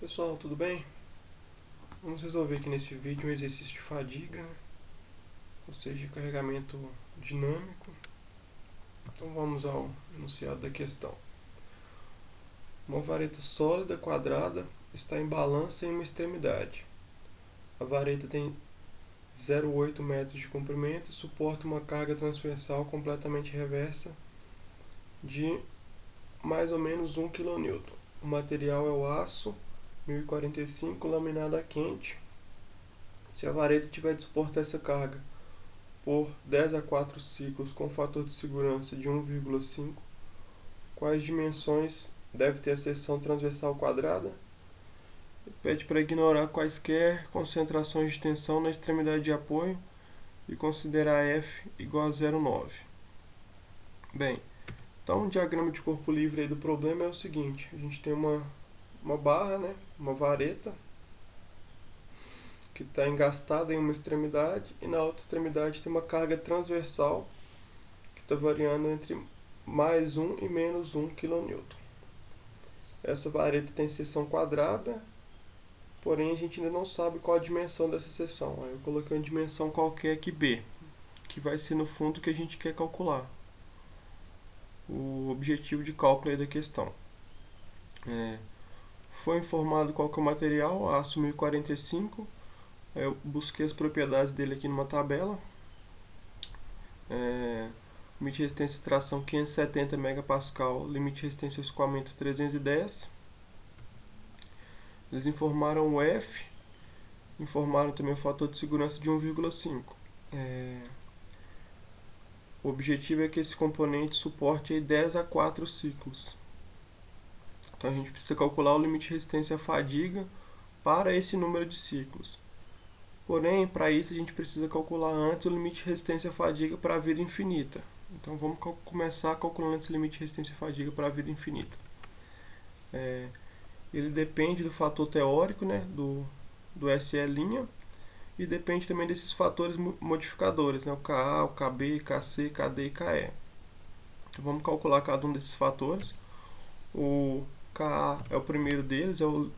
Pessoal, tudo bem? Vamos resolver aqui nesse vídeo um exercício de fadiga, ou seja, carregamento dinâmico. Então vamos ao enunciado da questão. Uma vareta sólida quadrada está em balança em uma extremidade. A vareta tem 0,8 metros de comprimento e suporta uma carga transversal completamente reversa de mais ou menos 1 kN. O material é o aço 1045 laminado a quente. Se a vareta tiver de suportar essa carga por 10 a 4 ciclos com fator de segurança de 1,5, quais dimensões deve ter a seção transversal quadrada? Ele pede para ignorar quaisquer concentrações de tensão na extremidade de apoio e considerar F igual a 0,9. Bem, então o diagrama de corpo livre aí do problema é o seguinte: a gente tem uma barra, né, uma vareta, que está engastada em uma extremidade, e na outra extremidade tem uma carga transversal que está variando entre mais 1 e menos 1 kN. Essa vareta tem seção quadrada, porém a gente ainda não sabe qual a dimensão dessa seção. Aí eu coloquei uma dimensão qualquer aqui, B, que vai ser no fundo que a gente quer calcular. O objetivo de cálculo aí da questão. Foi informado qual que é o material, aço 1045. Eu busquei as propriedades dele aqui numa tabela. Limite de resistência de tração 570 MPa, limite de resistência ao escoamento 310. Eles informaram o F, informaram também o fator de segurança de 1,5. O objetivo é que esse componente suporte aí 10 a 4 ciclos. Então a gente precisa calcular o limite de resistência à fadiga para esse número de ciclos. Porém, para isso a gente precisa calcular antes o limite de resistência à fadiga para a vida infinita. Então vamos começar calculando esse limite de resistência à fadiga para a vida infinita. Ele depende do fator teórico, né, do SE', e depende também desses fatores modificadores, né, o Ka, o Kb, Kc, Kd e Ke. Então vamos calcular cada um desses fatores. O Ka é o primeiro deles, é o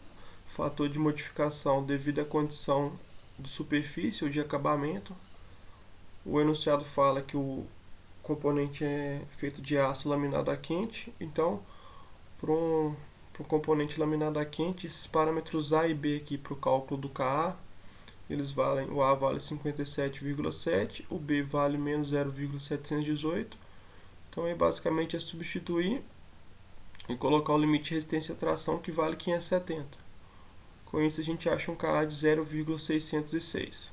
fator de modificação devido à condição de superfície ou de acabamento. O enunciado fala que o componente é feito de aço laminado a quente, então para um componente laminado a quente, esses parâmetros A e B aqui para o cálculo do Ka, eles valem, o A vale 57,7, o B vale menos 0,718. Então aí basicamente é substituir e colocar o limite de resistência à tração, que vale 570. Com isso a gente acha um Ka de 0,606.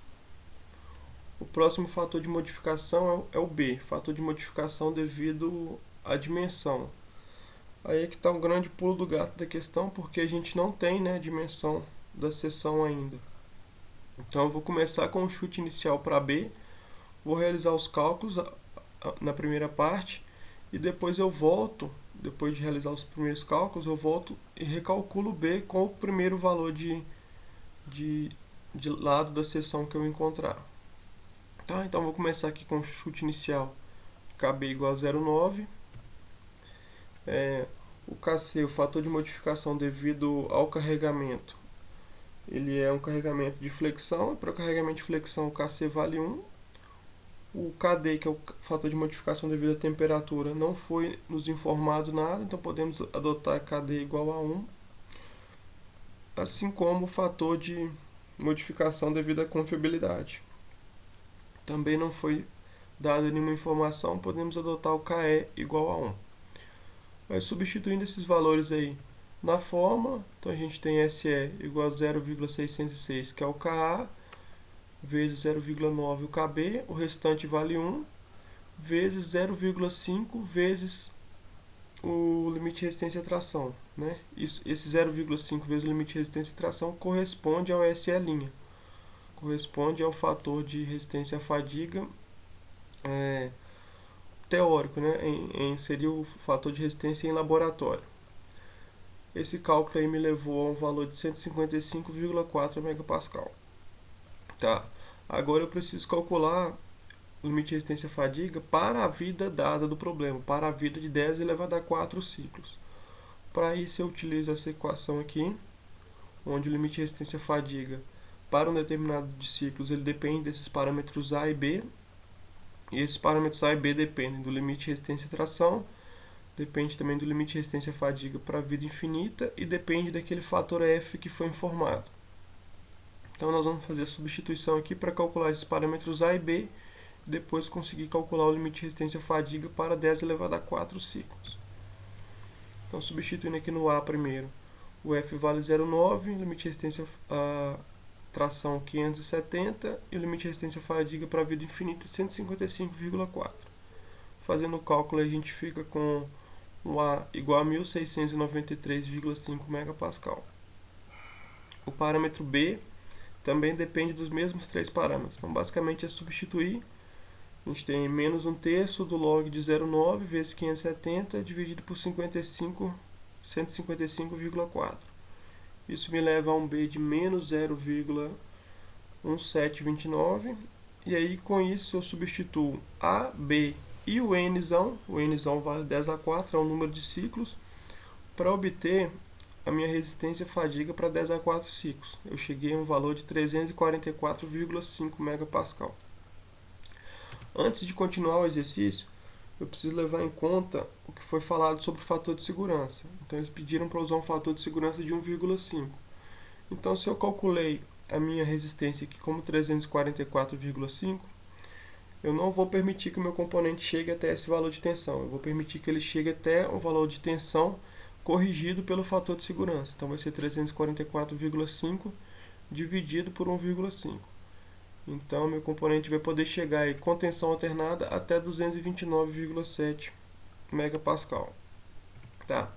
O próximo fator de modificação é o B, fator de modificação devido à dimensão. Aí é que está um grande pulo do gato da questão, porque a gente não tem, né, a dimensão da seção ainda. Então eu vou começar com o chute inicial para B, vou realizar os cálculos na primeira parte, e depois eu volto, depois de realizar os primeiros cálculos, eu volto e recalculo B com o primeiro valor de lado da seção que eu encontrar. Tá? Então vou começar aqui com o chute inicial, Kb igual a 0,9. O Kc, o fator de modificação devido ao carregamento, ele é um carregamento de flexão, e para o carregamento de flexão o Kc vale 1. O Kd, que é o fator de modificação devido à temperatura, não foi nos informado nada, então podemos adotar Kd igual a 1. Assim como o fator de modificação devido à confiabilidade. Também não foi dada nenhuma informação, podemos adotar o Ke igual a 1. Mas substituindo esses valores aí na fórmula, então a gente tem Se igual a 0,606, que é o Ka, vezes 0,9 o Kb, o restante vale 1, vezes 0,5 vezes o limite de resistência à tração. Né? Esse 0,5 vezes o limite de resistência à tração corresponde ao Se', corresponde ao fator de resistência à fadiga teórico, né? Seria o fator de resistência em laboratório. Esse cálculo aí me levou a um valor de 155,4 MPa. Tá. Agora eu preciso calcular o limite de resistência à fadiga para a vida dada do problema, para a vida de 10 elevado a 4 ciclos. Para isso eu utilizo essa equação aqui. onde o limite de resistência fadiga para um determinado de ciclos ele depende desses parâmetros A e B, e esses parâmetros A e B dependem do limite de resistência à tração, depende também do limite de resistência fadiga para a vida infinita e depende daquele fator F que foi informado. Então nós vamos fazer a substituição aqui para calcular esses parâmetros A e B e depois conseguir calcular o limite de resistência fadiga para 10 elevado a 4 ciclos. Então substituindo aqui no A primeiro, o F vale 0,9, limite de resistência a tração 570 e o limite de resistência fadiga para a vida infinita 155,4. Fazendo o cálculo a gente fica com o A igual a 1693,5 MPa. O parâmetro B também depende dos mesmos três parâmetros. Então basicamente é substituir. A gente tem menos 1/3 do log de 0,9 vezes 570 dividido por 155,4. Isso me leva a um B de menos 0,1729. E aí com isso eu substituo A, B e o Nzão. O Nzão vale 10 a 4, é um número de ciclos, para obter a minha resistência fadiga para 10 a 4 ciclos. Eu cheguei a um valor de 344,5 MPa. Antes de continuar o exercício, eu preciso levar em conta o que foi falado sobre o fator de segurança. Então eles pediram para usar um fator de segurança de 1,5. Então se eu calculei a minha resistência aqui como 344,5, eu não vou permitir que o meu componente chegue até esse valor de tensão. Eu vou permitir que ele chegue até o valor de tensão corrigido pelo fator de segurança. Então vai ser 344,5 dividido por 1,5. Então meu componente vai poder chegar aí, com tensão alternada até 229,7 MPa. Tá?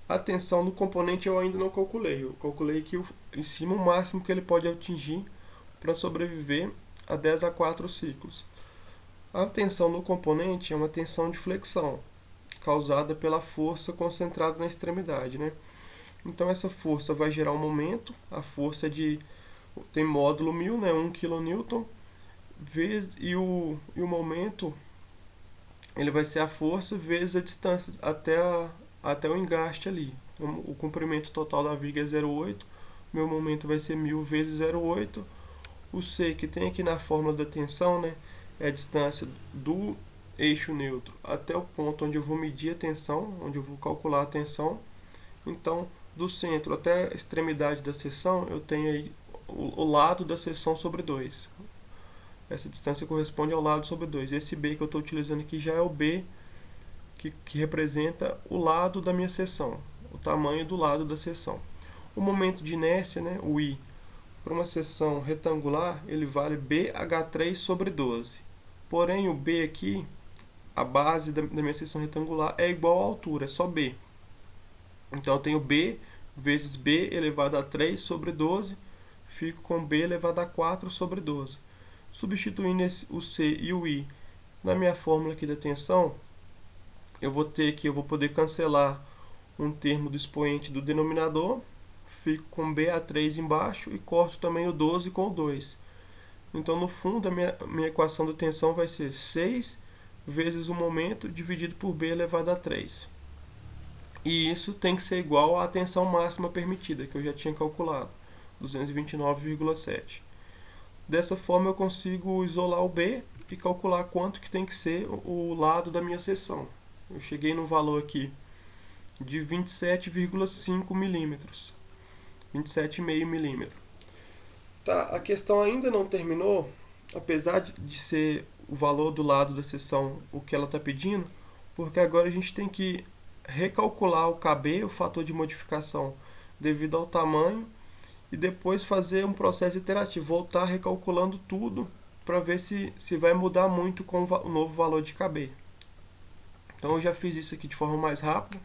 A tensão do componente eu ainda não calculei. Eu calculei aqui em cima o máximo que ele pode atingir para sobreviver a 10 a 4 ciclos. A tensão no componente é uma tensão de flexão, causada pela força concentrada na extremidade, né? Então essa força vai gerar um momento, a força tem módulo 1000, né, 1 kN, e o momento ele vai ser a força vezes a distância até o engaste ali. Então, o comprimento total da viga é 0,8, meu momento vai ser 1000 vezes 0,8. O C que tem aqui na fórmula da tensão, né, é a distância do eixo neutro até o ponto onde eu vou medir a tensão, onde eu vou calcular a tensão. Então, do centro até a extremidade da seção, eu tenho aí o lado da seção sobre 2. Essa distância corresponde ao lado sobre 2. Esse B que eu estou utilizando aqui já é o B que representa o lado da minha seção, o tamanho do lado da seção. O momento de inércia, né, o I, para uma seção retangular, ele vale BH3 sobre 12. Porém, o B aqui, a base da minha seção retangular, é igual à altura, é só B. Então, eu tenho B vezes B elevado a 3 sobre 12, fico com B elevado a 4 sobre 12. Substituindo o C e o I na minha fórmula aqui da tensão, eu vou poder cancelar um termo do expoente do denominador, fico com BA3 embaixo e corto também o 12 com o 2. Então, no fundo, a minha equação de tensão vai ser 6 vezes o momento dividido por B elevado a 3. E isso tem que ser igual à tensão máxima permitida, que eu já tinha calculado, 229,7. Dessa forma, eu consigo isolar o B e calcular quanto que tem que ser o lado da minha seção. Eu cheguei no valor aqui de 27,5 milímetros. 27,5 milímetros. Tá, a questão ainda não terminou, apesar de ser o valor do lado da seção o que ela está pedindo, porque agora a gente tem que recalcular o KB, o fator de modificação, devido ao tamanho, e depois fazer um processo iterativo, voltar recalculando tudo para ver se vai mudar muito com o novo valor de KB. Então eu já fiz isso aqui de forma mais rápida,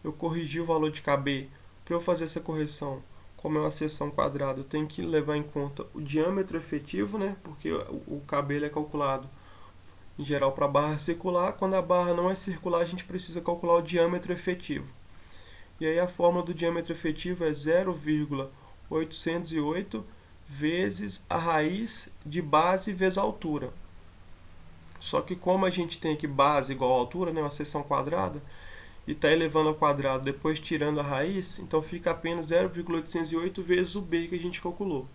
eu corrigi o valor de KB. Para eu fazer essa correção, como é uma seção quadrada, eu tenho que levar em conta o diâmetro efetivo, né? Porque o KB ele é calculado em geral para a barra circular. Quando a barra não é circular, a gente precisa calcular o diâmetro efetivo. E aí a fórmula do diâmetro efetivo é 0,808 vezes a raiz de base vezes a altura. Só que como a gente tem aqui base igual a altura, né, uma seção quadrada, e está elevando ao quadrado, depois tirando a raiz, então fica apenas 0,808 vezes o B que a gente calculou.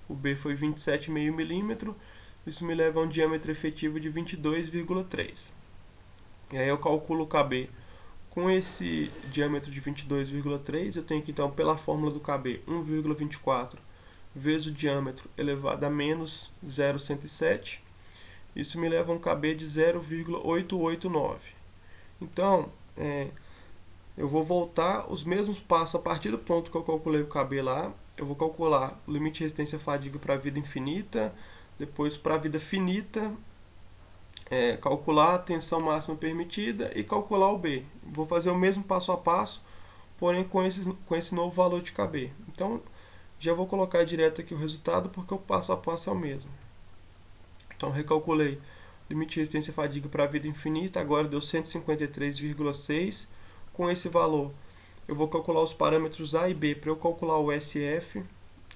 O B foi 27,5 milímetros, isso me leva a um diâmetro efetivo de 22,3. E aí eu calculo o KB com esse diâmetro de 22,3, eu tenho que então, pela fórmula do KB, 1,24 vezes o diâmetro elevado a menos 0,107. Isso me leva a um KB de 0,889. Então, eu vou voltar os mesmos passos a partir do ponto que eu calculei o KB lá. Eu vou calcular o limite de resistência fadiga para a vida infinita, depois para a vida finita, calcular a tensão máxima permitida e calcular o B. Vou fazer o mesmo passo a passo, porém com esse novo valor de KB. Então, já vou colocar direto aqui o resultado, porque o passo a passo é o mesmo. Então, recalculei limite de resistência fadiga para a vida infinita, agora deu 153,6. Com esse valor, eu vou calcular os parâmetros A e B para eu calcular o SF.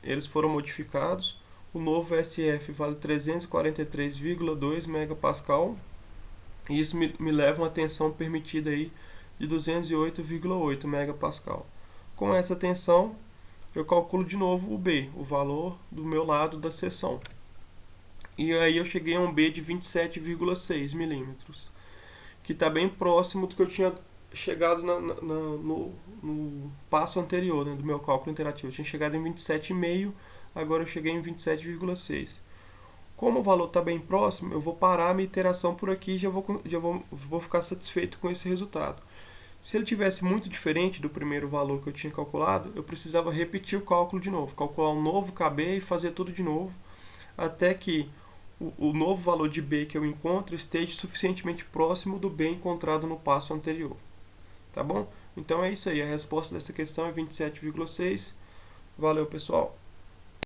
Eles foram modificados. O novo SF vale 343,2 megapascal. E isso me leva a uma tensão permitida aí de 208,8 megapascal. Com essa tensão, eu calculo de novo o B, o valor do meu lado da seção. E aí eu cheguei a um B de 27,6 milímetros, que está bem próximo do que eu tinha chegado no passo anterior, né, do meu cálculo interativo. Eu tinha chegado em 27,5, agora eu cheguei em 27,6. Como o valor está bem próximo, eu vou parar a minha iteração por aqui e já vou ficar satisfeito com esse resultado. Se ele tivesse muito diferente do primeiro valor que eu tinha calculado, eu precisava repetir o cálculo de novo, calcular um novo KB e fazer tudo de novo, até que o novo valor de B que eu encontro esteja suficientemente próximo do B encontrado no passo anterior. Tá bom? Então é isso aí, a resposta dessa questão é 27,6. Valeu, pessoal!